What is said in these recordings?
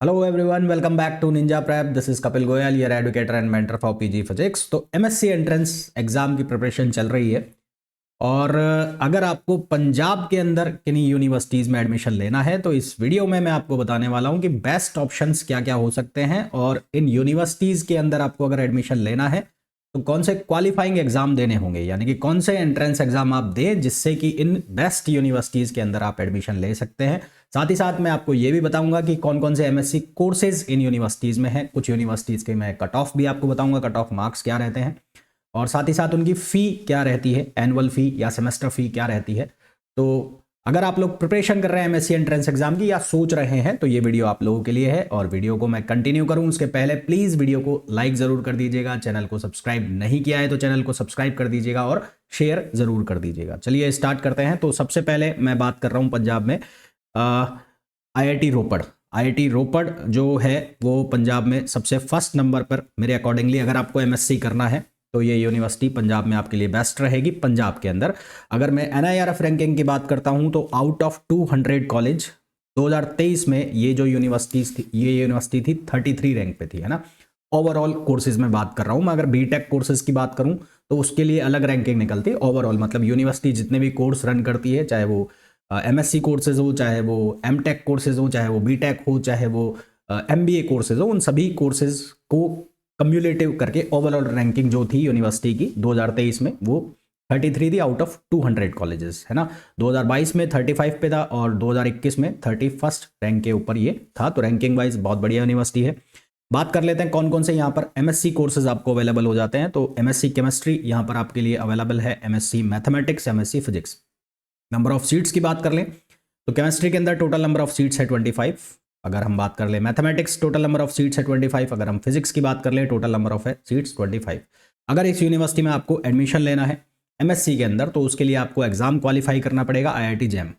Hello everyone, welcome back to ninja prep. This is Kapil Goyal, your educator and mentor for PG physics. तो MSc entrance exam की preparation चल रही है और अगर आपको पंजाब के अंदर किन्हीं यूनिवर्सिटीज़ में एडमिशन लेना है तो इस वीडियो में मैं आपको बताने वाला हूं कि बेस्ट ऑप्शंस क्या क्या हो सकते हैं और इन यूनिवर्सिटीज़ के अंदर आपको अगर एडमिशन लेना है तो कौन से क्वालिफाइंग एग्जाम देने होंगे, यानी कि कौन से एंट्रेंस एग्जाम आप दें जिससे कि इन बेस्ट यूनिवर्सिटीज़ के अंदर आप एडमिशन ले सकते हैं। साथ ही साथ मैं आपको ये भी बताऊंगा कि कौन कौन से एमएससी कोर्सेज इन यूनिवर्सिटीज़ में हैं। कुछ यूनिवर्सिटीज़ के मैं कट ऑफ भी आपको बताऊंगा, कट ऑफ मार्क्स क्या रहते हैं और साथ ही साथ उनकी फ़ी क्या रहती है, एनुअल फ़ी या सेमेस्टर फ़ी क्या रहती है। तो अगर आप लोग प्रिपरेशन कर रहे हैं एमएससी एंट्रेंस एग्जाम की या सोच रहे हैं तो ये वीडियो आप लोगों के लिए है। और वीडियो को मैं कंटिन्यू करूं उसके पहले प्लीज़ वीडियो को लाइक ज़रूर कर दीजिएगा, चैनल को सब्सक्राइब नहीं किया है तो चैनल को सब्सक्राइब कर दीजिएगा और शेयर ज़रूर कर दीजिएगा। चलिए स्टार्ट करते हैं। तो सबसे पहले मैं बात कर रहा हूँ पंजाब में आईआईटी रोपड़। आईआईटी रोपड़ जो है वो पंजाब में सबसे फर्स्ट नंबर पर मेरे अकॉर्डिंगली अगर आपको एमएससी करना है तो ये यूनिवर्सिटी पंजाब में आपके लिए बेस्ट रहेगी। पंजाब के अंदर अगर मैं एनआईआरएफ रैंकिंग की बात करता हूं तो आउट ऑफ 200 कॉलेज 2023 में ये जो यूनिवर्सिटी थी 33 रैंक पे थी, है ना। ओवरऑल कोर्सेज में बात कर रहा हूं मैं। अगर बीटेक कोर्सेज की बात करूं तो उसके लिए अलग रैंकिंग निकलती है। ओवरऑल मतलब यूनिवर्सिटी जितने भी कोर्स रन करती है, चाहे वो एमएससी कोर्सेज हो, चाहे वो एमटेक कोर्सेज हो, चाहे वो बीटेक हो, चाहे वो एमबीए कोर्सेज हो, उन सभी कोर्सेज को कम्युलेटिव करके ओवरऑल रैंकिंग जो थी यूनिवर्सिटी की 2023 में वो 33 थी आउट ऑफ 200 कॉलेजेस, है ना। 2022 में 35 पे था और 2021 में 31st रैंक के ऊपर ये था। तो रैंकिंग वाइज बहुत बढ़िया यूनिवर्सिटी है। बात कर लेते हैं कौन कौन से यहाँ पर एमएससी कोर्सेज आपको अवेलेबल हो जाते हैं। तो एमएससी केमिस्ट्री यहाँ पर आपके लिए अवेलेबल है, MSc mathematics, MSc physics. Number of seats की बात कर लें तो केमिस्ट्री के अंदर टोटल नंबर ऑफ सीट्स है 25। अगर हम बात कर ले mathematics total number of seats है 25। अगर हम फिजिक्स की बात कर ले टोटल नंबर ऑफ है सीट्स 25। अगर इस यूनिवर्सिटी में आपको एडमिशन लेना है एमएससी के अंदर तो उसके लिए आपको एग्जाम क्वालिफाई करना पड़ेगा आईआईटी जैम।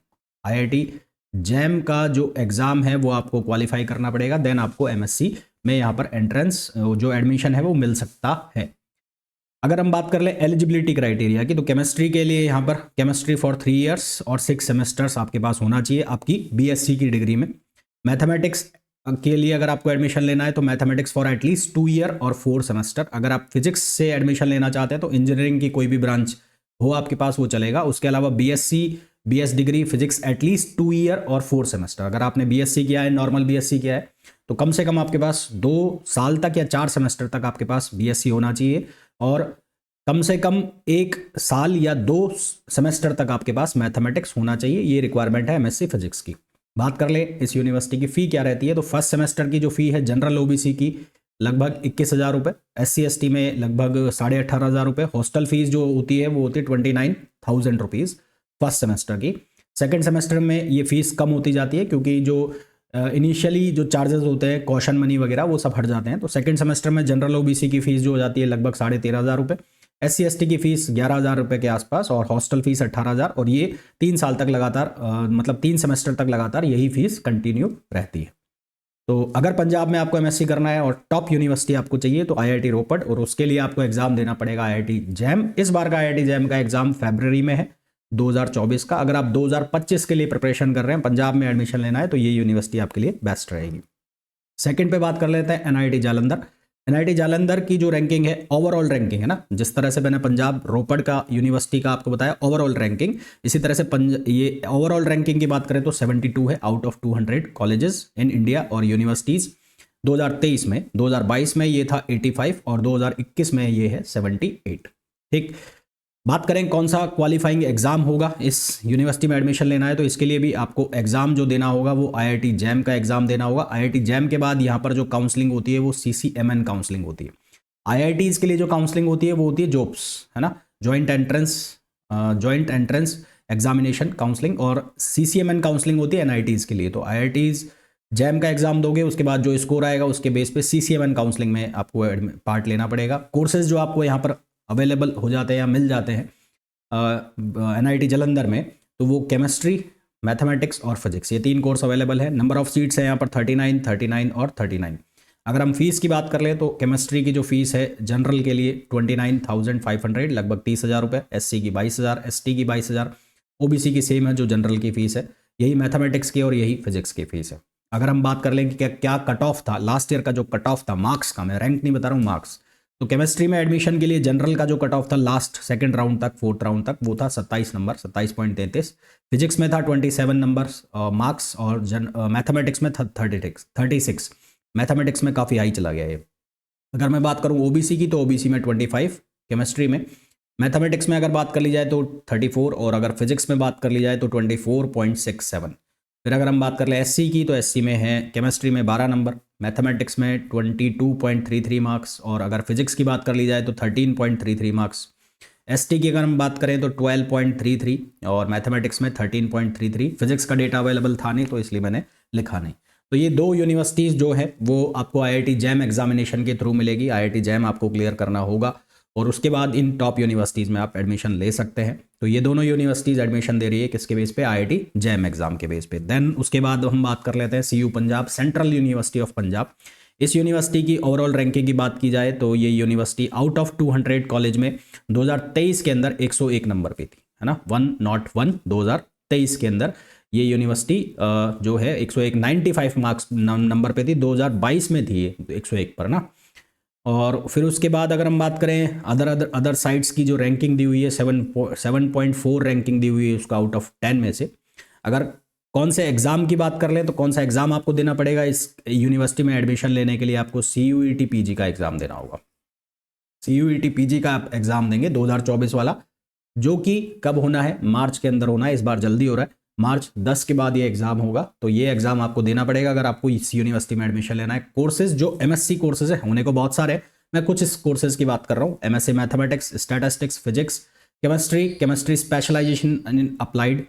आईआईटी जैम का जो एग्जाम है वो आपको क्वालिफाई करना पड़ेगा, देन आपको एमएससी में यहाँ पर एंट्रेंस जो एडमिशन है वो मिल सकता है। अगर हम बात कर ले एलिजिबिलिटी क्राइटेरिया की तो केमिस्ट्री के लिए यहाँ पर केमिस्ट्री फॉर 3 इयर्स और 6 सेमेस्टर्स आपके पास होना चाहिए आपकी बीएससी की डिग्री में। मैथमेटिक्स के लिए अगर आपको एडमिशन लेना है तो मैथमेटिक्स फॉर एटलीस्ट 2 ईयर और 4 सेमेस्टर। अगर आप फिजिक्स से एडमिशन लेना चाहते हैं तो इंजीनियरिंग की कोई भी ब्रांच हो आपके पास वो चलेगा। उसके अलावा बीएस डिग्री फिजिक्स एटलीस्ट 2 ईयर और 4 सेमेस्टर। अगर आपने बीएससी किया है, नॉर्मल बीएससी किया है तो कम से कम आपके पास 2 साल तक या 4 सेमेस्टर तक आपके पास बीएससी होना चाहिए और कम से कम 1 साल या 2 सेमेस्टर तक आपके पास मैथमेटिक्स होना चाहिए। ये रिक्वायरमेंट है एमएससी फिजिक्स की। बात कर ले इस यूनिवर्सिटी की फ़ी क्या रहती है तो फर्स्ट सेमेस्टर की जो फ़ी है जनरल ओबीसी की लगभग 21,000 रुपये, SC/ST में लगभग 18,500 रुपये। हॉस्टल फीस जो होती है वो होती है 29,000 रुपीज़ फर्स्ट सेमेस्टर की। सेकेंड सेमेस्टर में ये फ़ीस कम होती जाती है क्योंकि जो इनिशियली जो चार्जेस होते हैं कॉशन मनी वगैरह वो सब हट जाते हैं। तो सेकेंड सेमेस्टर में जनरल ओबीसी की फ़ीस जो हो जाती है लगभग 13,500 रुपये, SC/ST की फीस 11,000 रुपये के आसपास और हॉस्टल फीस 18,000। और ये 3 साल तक लगातार मतलब 3 सेमेस्टर तक लगातार यही फीस कंटिन्यू रहती है। तो अगर पंजाब में आपको एमएससी करना है और टॉप यूनिवर्सिटी आपको चाहिए तो आईआईटी रोपड़, और उसके लिए आपको एग्जाम देना पड़ेगा आईआईटी जैम। इस बार का आईआईटी जैम का एग्जाम फरवरी में है 2024 का। अगर आप 2025 के लिए प्रिपरेशन कर रहे हैं, पंजाब में एडमिशन लेना है तो ये यूनिवर्सिटी आपके लिए बेस्ट रहेगी। सेकंड पे बात कर लेते हैं एनआईटी जालंधर। एनआईटी जालंधर की जो रैंकिंग है ओवरऑल रैंकिंग है ना, जिस तरह से मैंने पंजाब रोपड़ का यूनिवर्सिटी का आपको बताया ओवरऑल रैंकिंग, इसी तरह से ये ओवरऑल रैंकिंग की बात करें तो 72 है out of 200 colleges in India और यूनिवर्सिटीज़ 2023 में। 2022 में ये था 85 और 2021 में ये है 78। ठीक, बात करें कौन सा क्वालिफाइंग एग्जाम होगा इस यूनिवर्सिटी में एडमिशन लेना है तो इसके लिए भी आपको एग्जाम जो देना होगा वो आईआईटी जैम का एग्जाम देना होगा। आईआईटी जैम के बाद यहाँ पर जो काउंसलिंग होती है वो सीसीएमएन काउंसलिंग होती है। आईआईटीज़ के लिए जो काउंसलिंग होती है वो होती है जोप्स, है ना, जॉइंट एंट्रेंस एग्जामिनेशन काउंसलिंग, और सीसीएमएन काउंसलिंग होती है एनआईटीज़ के लिए। तो आईआईटीज़ जैम का एग्जाम दोगे, उसके बाद जो स्कोर आएगा उसके बेस पे सीसीएमएन काउंसलिंग में आपको पार्ट लेना पड़ेगा। कोर्सेज जो आपको यहाँ पर अवेलेबल हो जाते हैं या मिल जाते हैं एनआईटी जालंधर में तो वो केमिस्ट्री, मैथमेटिक्स और फिजिक्स, ये 3 कोर्स अवेलेबल है। नंबर ऑफ सीट्स है यहाँ पर 39, 39 और 39। अगर हम फीस की बात कर लें तो केमिस्ट्री की जो फीस है जनरल के लिए 29,500 लगभग 30,000 रुपये, SC की 22,000, ST की 22,000, OBC की सेम है जो जनरल की फीस है। यही मैथमेटिक्स की और यही फिजिक्स की फीस है। अगर हम बात कर लें कि क्या क्या कट ऑफ था लास्ट ईयर का, जो कट ऑफ था मार्क्स का, मैं रैंक नहीं बता रहा हूँ, मार्क्स, तो केमिस्ट्री में एडमिशन के लिए जनरल का जो कट ऑफ था लास्ट सेकंड राउंड तक, फोर्थ राउंड तक, वो था 27 नंबर, 27.33। फिजिक्स में था 27 नंबर मार्क्स, और मैथमेटिक्स में था 36। मैथमेटिक्स में काफ़ी हाई चला गया ये। अगर मैं बात करूँ ओबीसी की, तो ओबीसी में 25 केमिस्ट्री में। मैथमेटिक्स में अगर बात कर ली जाए तो 34, और अगर फिजिक्स में बात कर ली जाए तो 24.67। फिर अगर हम बात कर ले एससी की, तो एससी में है केमिस्ट्री में 12 नंबर, मैथमेटिक्स में 22.33 मार्क्स, और अगर फिजिक्स की बात कर ली जाए तो 13.33 मार्क्स। एसटी की अगर हम बात करें तो 12.33, और मैथमेटिक्स में 13.33। फिजिक्स का डेटा अवेलेबल था नहीं तो इसलिए मैंने लिखा नहीं। तो ये दो यूनिवर्सिटीज़ जो है वो आपको आईआईटी जैम एग्जामिनेशन के थ्रू मिलेगी, आईआईटी जैम आपको क्लियर करना होगा, और उसके बाद इन टॉप यूनिवर्सिटीज़ में आप एडमिशन ले सकते हैं। तो ये दोनों यूनिवर्सिटीज़ एडमिशन दे रही है किसके बेस पे, आईआईटी जैम एग्जाम के बेस पे। देन उसके बाद हम बात कर लेते हैं CU Punjab, central university of Punjab. इस यूनिवर्सिटी की ओवरऑल रैंकिंग की बात की जाए तो ये यूनिवर्सिटी आउट ऑफ 200 कॉलेज में 2023 के अंदर 101 नंबर पे थी, है ना, 101 2023 के अंदर ये यूनिवर्सिटी जो है 101 95 मार्क्स नंबर पे थी, 2022 में थी ये 101 पर ना। और फिर उसके बाद अगर हम बात करें अदर साइट्स की जो रैंकिंग दी हुई है, 7.4 रैंकिंग दी हुई है उसका आउट ऑफ 10 में से। अगर कौन से एग्ज़ाम की बात कर लें तो कौन सा एग्ज़ाम आपको देना पड़ेगा इस यूनिवर्सिटी में एडमिशन लेने के लिए, आपको CUET PG का एग्ज़ाम देना होगा। CUET PG का आप एग्ज़ाम देंगे 2024 वाला, जो कि कब होना है, मार्च के अंदर होना है, इस बार जल्दी हो रहा है, मार्च 10 के बाद ये एग्ज़ाम होगा। तो ये एग्ज़ाम आपको देना पड़ेगा अगर आपको इस यूनिवर्सिटी में एडमिशन लेना है। कोर्सेज जो MSc कोर्सेज है होने को बहुत सारे हैं, मैं कुछ इस कोर्सेज की बात कर रहा हूँ। MSc mathematics, statistics, physics, chemistry specialization in applied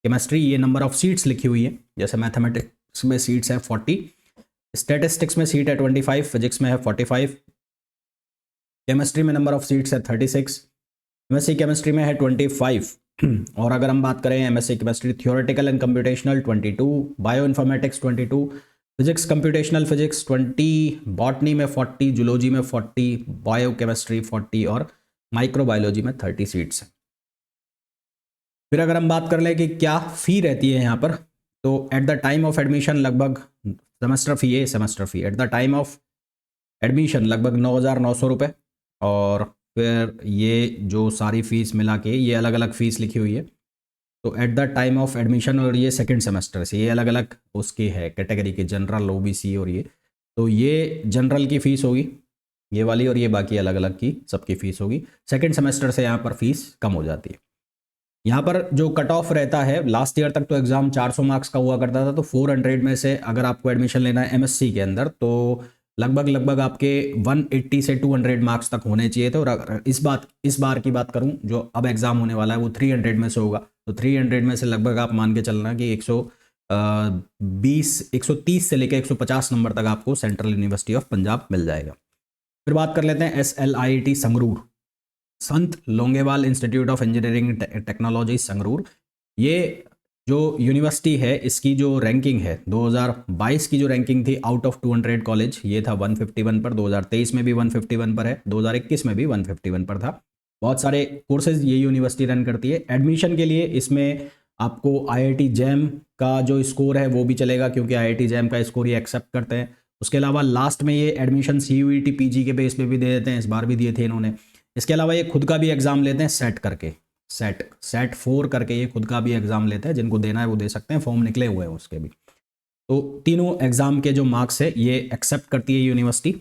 chemistry, ये नंबर ऑफ सीट्स लिखी हुई है, जैसे मैथमेटिक्स में सीट्स हैं 40, स्टैटिस्टिक्स में सीट है 25, फिजिक्स में है 45, केमिस्ट्री में नंबर ऑफ सीट्स है 36, MSc केमिस्ट्री में है 25, और अगर हम बात करें MSc chemistry theoretical and computational 22, bio informatics 22, physics computational physics 20, botany में 40, जूलॉजी में 40, बायो केमिस्ट्री 40, और माइक्रोबायोलॉजी में 30 सीट्स हैं। फिर अगर हम बात कर लें कि क्या फ़ी रहती है यहाँ पर, तो at the time of admission लगभग semester fee at the time of admission लगभग 9,900 रुपये, और फिर ये जो सारी फ़ीस मिला के ये अलग अलग फ़ीस लिखी हुई है। तो at the time of admission, और ये सेकंड सेमेस्टर से, ये अलग अलग उसकी है कैटेगरी के, जनरल, OBC और ये। तो ये जनरल की फ़ीस होगी ये वाली, और ये बाकी अलग अलग की सबकी फ़ीस होगी। सेकंड सेमेस्टर से यहाँ पर फ़ीस कम हो जाती है। यहाँ पर जो कट ऑफ रहता है, लास्ट ईयर तक तो एग्ज़ाम 400 मार्क्स का हुआ करता था, तो 400 में से अगर आपको एडमिशन लेना है MSc के अंदर, तो लगभग आपके 180 से 200 मार्क्स तक होने चाहिए थे। और अगर इस बार की बात करूँ, जो अब एग्ज़ाम होने वाला है वो 300 में से होगा, तो 300 में से लगभग आप मान के चलना कि 130 से लेकर 150 नंबर तक आपको सेंट्रल यूनिवर्सिटी ऑफ पंजाब मिल जाएगा। फिर बात कर लेते हैं SLIT Sangrur, Sant Longowal institute of engineering technology Sangrur. ये जो यूनिवर्सिटी है इसकी जो रैंकिंग है 2022 की जो रैंकिंग थी आउट ऑफ 200 कॉलेज, ये था 151 पर, 2023 में भी 151 पर है, 2021 में भी 151 पर था। बहुत सारे कोर्सेज ये यूनिवर्सिटी रन करती है। एडमिशन के लिए इसमें आपको IIT जैम का जो स्कोर है वो भी चलेगा, क्योंकि IIT जैम का स्कोर ये एक्सेप्ट करते हैं। उसके अलावा लास्ट में ये एडमिशन CUET PG के बेस पे भी दे देते हैं, इस बार भी दिए थे इन्होंने। इसके अलावा ये खुद का भी एग्ज़ाम लेते हैं सेट करके, सेट 4 करके ये खुद का भी एग्ज़ाम लेते हैं, जिनको देना है वो दे सकते हैं, फॉर्म निकले हुए हैं उसके भी। तो तीनों एग्ज़ाम के जो मार्क्स है ये एक्सेप्ट करती है यूनिवर्सिटी।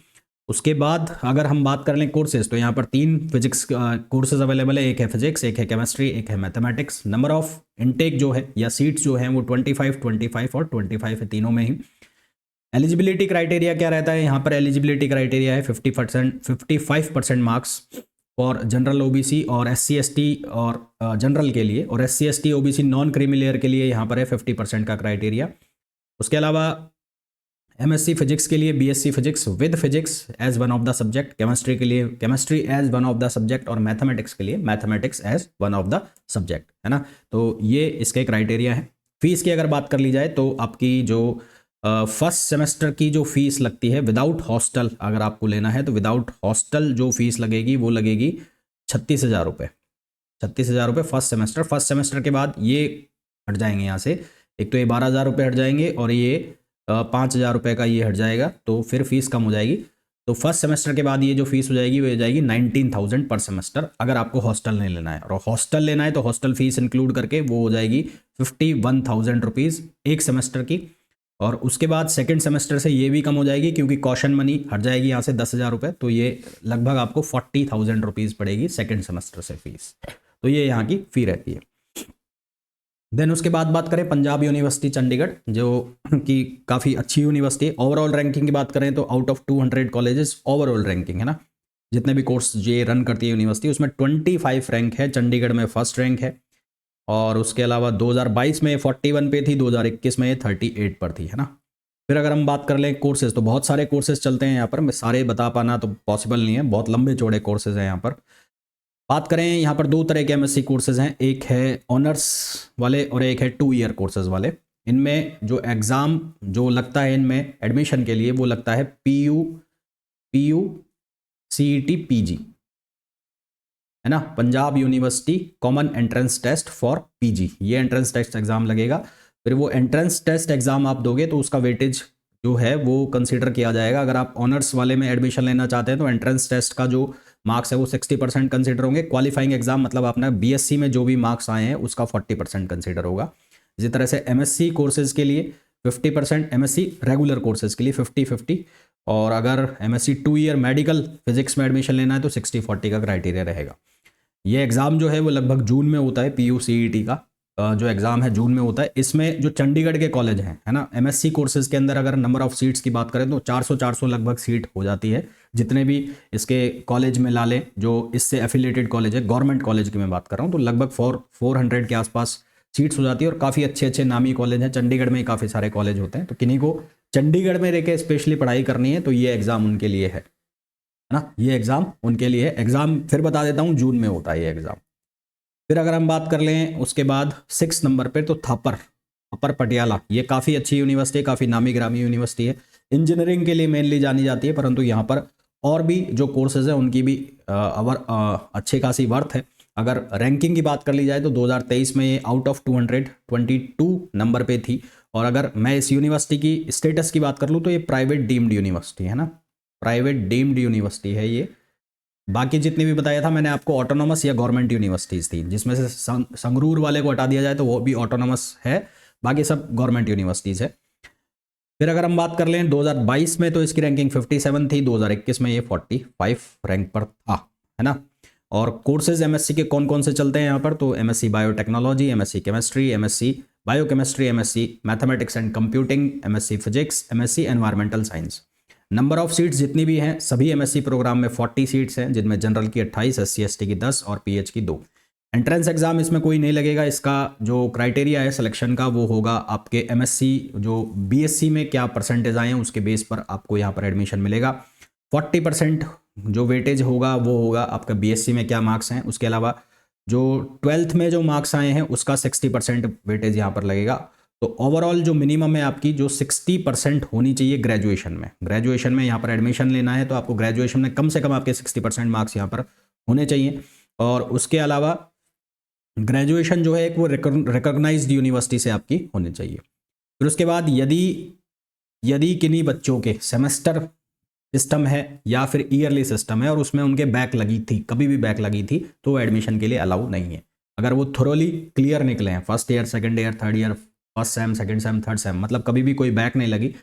उसके बाद अगर हम बात कर लें कोर्सेज, तो यहाँ पर 3 फिजिक्स कोर्सेज अवेलेबल है, एक है फिजिक्स, एक है केमिस्ट्री, एक है मैथमेटिक्स। नंबर ऑफ इनटेक जो है या सीट्स जो हैं वो 25 25 और 25 है तीनों में ही। एलिजिबिलिटी क्राइटेरिया क्या रहता है यहाँ पर, एलिजिबिलिटी क्राइटेरिया है 55% मार्क्स और जनरल OBC और SC ST और जनरल के लिए, और SC ST OBC non creamy layer के लिए यहाँ पर है 50% का क्राइटेरिया। उसके अलावा MSc फिजिक्स के लिए BSc physics with physics as one of the subject, chemistry के लिए chemistry as one of the subject, और मैथमेटिक्स के लिए mathematics as one of the subject, है ना। तो ये इसके क्राइटेरिया है। फीस की अगर बात कर ली जाए तो आपकी जो फर्स्ट सेमेस्टर की जो फीस लगती है विदाउट हॉस्टल, अगर आपको लेना है तो विदाउट हॉस्टल जो फीस लगेगी वो लगेगी 36,000 रुपये। 36,000 रुपये फर्स्ट सेमेस्टर के बाद ये हट जाएंगे यहाँ से, एक तो ये 12,000 रुपये हट जाएंगे, और ये 5,000 रुपये का ये हट जाएगा, तो फिर फीस कम हो जाएगी। तो फर्स्ट सेमेस्टर के बाद ये जो फीस हो जाएगी वो हो जाएगी 19,000 पर सेमेस्टर, अगर आपको हॉस्टल नहीं लेना है। और हॉस्टल लेना है तो हॉस्टल फीस इंक्लूड करके वो हो जाएगी 51,000 रुपीज़ एक सेमेस्टर की। और उसके बाद सेकंड सेमेस्टर से ये भी कम हो जाएगी, क्योंकि कॉशन मनी हट जाएगी यहाँ से 10,000 रुपये, तो ये लगभग आपको 40,000 रुपीज़ पड़ेगी सेकंड सेमेस्टर से फीस। तो ये यहाँ की फ़ी रहती है। देन उसके बाद बात करें पंजाब यूनिवर्सिटी चंडीगढ़, जो कि काफ़ी अच्छी यूनिवर्सिटी है। ओवरऑल रैंकिंग की बात करें तो out of 200 colleges overall ranking है ना, जितने भी कोर्स ये रन करती है यूनिवर्सिटी, उसमें 25 रैंक है। चंडीगढ़ में फर्स्ट रैंक है। और उसके अलावा 2022 में 41 पे थी, 2021 में ये 38 पर थी, है ना। फिर अगर हम बात कर लें कोर्सेज, तो बहुत सारे कोर्सेज चलते हैं यहाँ पर, मैं सारे बता पाना तो पॉसिबल नहीं है, बहुत लंबे चौड़े कोर्सेज हैं यहाँ पर। बात करें यहाँ पर दो तरह के एमएससी कोर्सेज हैं, एक है ऑनर्स वाले और एक है 2 ईयर कोर्सेज वाले। इनमें जो एग्ज़ाम जो लगता है इनमें एडमिशन के लिए, वो लगता है PU CET PG, है ना, Punjab university common entrance test for PG। ये एंट्रेंस टेस्ट एग्जाम लगेगा। फिर वो एंट्रेंस टेस्ट एग्जाम आप दोगे तो उसका वेटेज जो है वो कंसीडर किया जाएगा। अगर आप ऑनर्स वाले में एडमिशन लेना चाहते हैं तो एंट्रेंस टेस्ट का जो मार्क्स है वो 60% कंसीडर होंगे। क्वालिफाइंग एग्जाम मतलब अपना BSc में जो भी मार्क्स आए हैं उसका 40% कंसीडर होगा। इसी तरह से MSc कोर्सेज के लिए 50%, MSc रेगुलर कोर्सेज के लिए 50-50, और अगर MSc 2 ईयर मेडिकल फिजिक्स में एडमिशन लेना है तो 60-40 का क्राइटेरिया रहेगा। ये एग्ज़ाम जो है वो लगभग जून में होता है। PU CET का जो एग्ज़ाम है जून में होता है। इसमें जो चंडीगढ़ के कॉलेज हैं, है ना, MSc कोर्सेज के अंदर अगर नंबर ऑफ सीट्स की बात करें तो 400 लगभग सीट हो जाती है। जितने भी इसके कॉलेज में ला लें जो इससे एफिलिएटेड कॉलेज है, गवर्नमेंट कॉलेज की मैं बात कर रहा हूँ, तो लगभग 400 के आसपास सीट्स हो जाती है। और काफ़ी अच्छे अच्छे नामी कॉलेज हैं चंडीगढ़ में, काफ़ी सारे कॉलेज होते हैं। तो किन्हीं को चंडीगढ़ में रह के स्पेशली पढ़ाई करनी है तो ये एग्ज़ाम उनके लिए है ना, ये एग्ज़ाम उनके लिए है। एग्ज़ाम फिर बता देता हूँ, जून में होता है ये एग्ज़ाम। फिर अगर हम बात कर लें उसके बाद 6 नंबर पे, तो थापर पटियाला, ये काफ़ी अच्छी यूनिवर्सिटी है, काफ़ी नामी ग्रामी यूनिवर्सिटी है। इंजीनियरिंग के लिए मेनली जानी जाती है, परंतु यहाँ पर और भी जो कोर्सेज हैं उनकी भी अच्छी खासी वर्थ है। अगर रैंकिंग की बात कर ली जाए तो 2023 में ये आउट ऑफ 222 नंबर पे थी। और अगर मैं इस यूनिवर्सिटी की स्टेटस की बात कर लूँ तो ये प्राइवेट डीम्ड यूनिवर्सिटी है ना, प्राइवेट डीम्ड यूनिवर्सिटी है ये। बाकी जितनी भी बताया था मैंने आपको ऑटोनॉमस या गवर्नमेंट यूनिवर्सिटीज़ थी, जिसमें से संगरूर वाले को हटा दिया जाए तो वो भी ऑटोनॉमस है, बाकी सब गवर्नमेंट यूनिवर्सिटीज़ है। फिर अगर हम बात कर लें 2022 में तो इसकी रैंकिंग 57 थी, 2021 में ये 45 रैंक पर था, है ना। और कोर्सेज MSc के कौन कौन से चलते हैं यहाँ पर, तो MSc biotechnology, MSc chemistry, MSc biochemistry, MSc mathematics and computing, MSc physics, MSc environmental science. Number of seats जितनी भी हैं सभी MSc प्रोग्राम में 40 सीट्स हैं, जिनमें जनरल की 28, SC ST की 10 और PH की 2। एंट्रेंस एग्जाम इसमें कोई नहीं लगेगा। इसका जो क्राइटेरिया है सिलेक्शन का वो होगा आपके MSc जो BSc में क्या परसेंटेज आए हैं उसके बेस पर आपको यहाँ पर एडमिशन मिलेगा। 40% जो वेटेज होगा वो होगा आपका BSc में क्या मार्क्स हैं, उसके अलावा जो 12th में जो मार्क्स आए हैं उसका 60% वेटेज यहाँ पर लगेगा। तो ओवरऑल जो मिनिमम है आपकी जो 60% होनी चाहिए ग्रेजुएशन में यहाँ पर एडमिशन लेना है तो आपको ग्रेजुएशन में कम से कम आपके 60% मार्क्स यहाँ पर होने चाहिए। और उसके अलावा ग्रेजुएशन जो है एक वो रिकॉग्नाइज्ड यूनिवर्सिटी से आपकी होनी चाहिए। फिर उसके बाद यदि किन्हीं बच्चों के सेमेस्टर सिस्टम है या फिर ईयरली सिस्टम है और उसमें उनके बैक लगी थी, कभी भी बैक लगी थी, तो एडमिशन के लिए अलाउ नहीं है। अगर वो थोरोली क्लियर निकले हैं, first year, second year, third year, first sem, second same, third same, मतलब कभी भी कोई बैक नहीं लगी,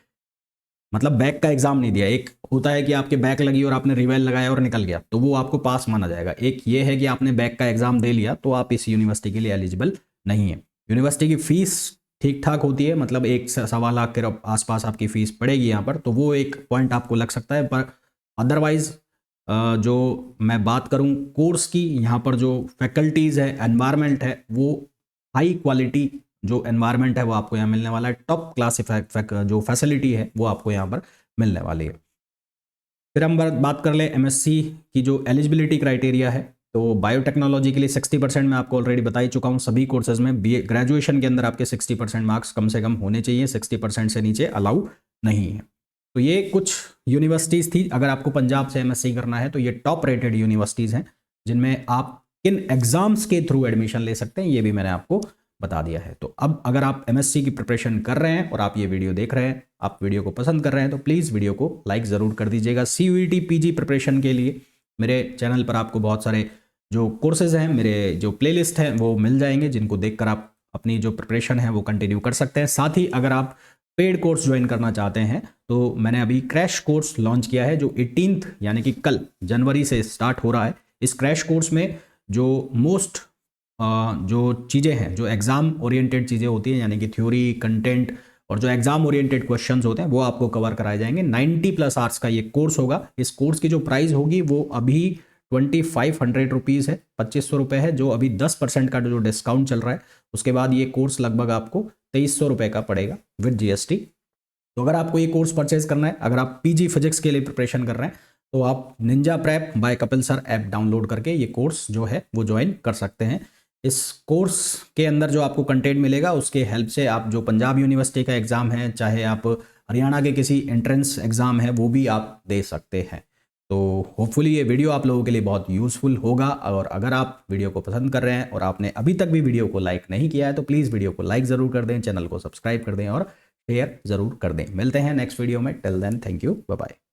मतलब बैक का एग्जाम नहीं दिया। एक होता है कि आपके बैक लगी और आपने रिवेल लगाया और निकल गया तो वो आपको पास माना जाएगा। एक ये है कि आपने बैक का एग्जाम दे लिया तो आप इस यूनिवर्सिटी के लिए एलिजिबल नहीं है। यूनिवर्सिटी की फीस ठीक ठाक होती है, मतलब 1-1.25 लाख के आसपास आपकी फीस पड़ेगी यहाँ पर, तो वो एक पॉइंट आपको लग सकता है। पर अदरवाइज जो मैं बात करूँ कोर्स की, यहाँ पर जो फैकल्टीज़ है, एनवायरनमेंट है, वो हाई क्वालिटी जो एनवायरनमेंट है वो आपको यहाँ मिलने वाला है। टॉप क्लास जो फैसिलिटी है वो आपको यहाँ पर मिलने वाली है। फिर हम बात कर ले MSc की जो एलिजिबिलिटी क्राइटेरिया है, तो बायोटेक्नोलॉजी के लिए 60% मैं आपको ऑलरेडी बता ही चुका हूँ। सभी कोर्सेज में ग्रेजुएशन के अंदर आपके 60% मार्क्स कम से कम होने चाहिए, 60% से नीचे अलाउ नहीं है। तो ये कुछ यूनिवर्सिटीज़ थी। अगर आपको पंजाब से MSc करना है तो ये टॉप रेटेड यूनिवर्सिटीज़ हैं जिनमें आप किन एग्जाम्स के थ्रू एडमिशन ले सकते हैं ये भी मैंने आपको बता दिया है। तो अब अगर आप एमएससी की प्रिपरेशन कर रहे हैं और आप ये वीडियो देख रहे हैं, आप वीडियो को पसंद कर रहे हैं, तो प्लीज़ वीडियो को लाइक ज़रूर कर दीजिएगा। CUET पीजी प्रिपरेशन के लिए मेरे चैनल पर आपको बहुत सारे जो कोर्सेज हैं, मेरे जो प्लेलिस्ट हैं वो मिल जाएंगे, जिनको देखकर आप अपनी जो प्रिपरेशन है वो कंटिन्यू कर सकते हैं। साथ ही अगर आप पेड कोर्स ज्वाइन करना चाहते हैं तो मैंने अभी क्रैश कोर्स लॉन्च किया है, जो 18 यानी कि कल जनवरी से स्टार्ट हो रहा है। इस क्रैश कोर्स में जो मोस्ट जो चीज़ें हैं, जो एग्ज़ाम ओरिएंटेड चीज़ें होती हैं, यानी कि थ्योरी, कंटेंट और जो एग्ज़ाम ओरिएंटेड क्वेश्चंस होते हैं, वो आपको कवर कराए जाएंगे। 90+ आवर्स का ये कोर्स होगा। इस कोर्स की जो प्राइस होगी वो अभी 2500 रुपीज़ है, 2500 रुपये है, जो अभी 10% का जो डिस्काउंट चल रहा है। उसके बाद ये कोर्स लगभग आपको 2300 रुपये का पड़ेगा विद GST। तो अगर आपको ये कोर्स परचेज करना है, अगर आप PG फिजिक्स के लिए प्रिपरेशन कर रहे हैं, तो आप ninja prep by Kapil sir app download करके ये कोर्स जो है वो ज्वाइन कर सकते हैं। इस कोर्स के अंदर जो आपको कंटेंट मिलेगा, उसके हेल्प से आप जो पंजाब यूनिवर्सिटी का एग्ज़ाम है, चाहे आप हरियाणा के किसी एंट्रेंस एग्ज़ाम है, वो भी आप दे सकते हैं। तो होपफुली ये वीडियो आप लोगों के लिए बहुत यूज़फुल होगा। और अगर आप वीडियो को पसंद कर रहे हैं और आपने अभी तक भी वीडियो को लाइक नहीं किया है, तो प्लीज़ वीडियो को लाइक ज़रूर कर दें, चैनल को सब्सक्राइब कर दें और शेयर ज़रूर कर दें। मिलते हैं नेक्स्ट वीडियो में। Till then, thank you, bye bye.